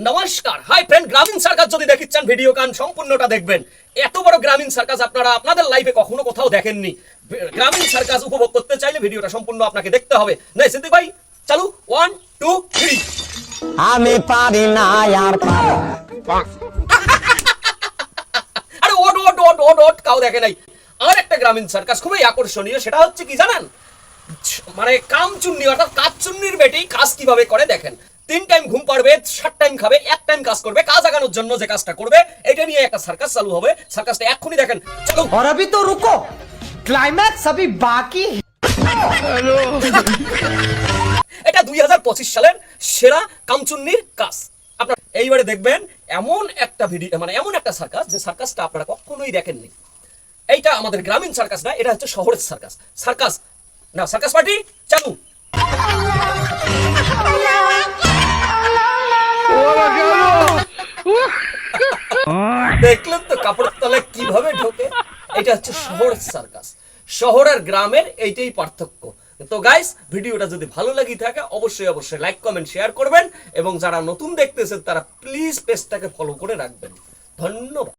নমস্কার, hi friend. গ্রামীণ circus যদি দেখিচ্ছেন ভিডিও কান সম্পূর্ণটা দেখবেন। এত বড় গ্রামীণ সার্কাস আপনারা আপনাদের লাইফে কখনো কোথাও দেখেননি। গ্রামীণ সার্কাস উপভোগ করতে চাইলে ভিডিওটা সম্পূর্ণ আপনাকে দেখতে হবে। নাই সিদ্দিক ভাই, চালু 1 2 3। আমি পারি না আর আরে ওট ওট ওট ওট ওট, কাউ দেখে নাই। আর একটা গ্রামীণ সার্কাস খুবই আকর্ষণীয়, সেটা হচ্ছে কি জানেন? মানে কামচুন্নি অর্থাৎ কাজচুন্নির বেটি কাজ কিভাবে করে দেখেন। 3 টাইম ঘুম পাড়বে, 7 টাইম খাবে, 1 টাইম কাজ করবে। কাজ আগানোর জন্য যে কাজটা করবে এটা নিয়ে একটা সার্কাস চালু হবে। সার্কাসটা এক্ষুনি দেখেন, চলো। और अभी तो रुको, क्लाइमैक्स अभी बाकी है। এটা 2025 সালের সেরা কামচুন্নির কাজ। আপনারা এইবারে দেখবেন এমন একটা ভিডিও, মানে এমন একটা সার্কাস যে সার্কাসটা আপনারা কখনোই দেখেননি। এইটা আমাদের গ্রামীণ সার্কাস না, এটা হচ্ছে শহরের সার্কাস। সার্কাস না, সার্কাস পার্টি চালু। দেখলেন তো কাপড়ের তলায় কিভাবে ঢোকে? এটা হচ্ছে শহরের সার্কাস। শহর আর গ্রামের এইটাই পার্থক্য। তো গাইস, ভিডিওটা যদি ভালো লাগি থাকে অবশ্যই অবশ্যই লাইক কমেন্ট শেয়ার করবেন, এবং যারা নতুন দেখতেছেন তারা প্লিজ পেজটাকে ফলো করে রাখবেন। ধন্যবাদ।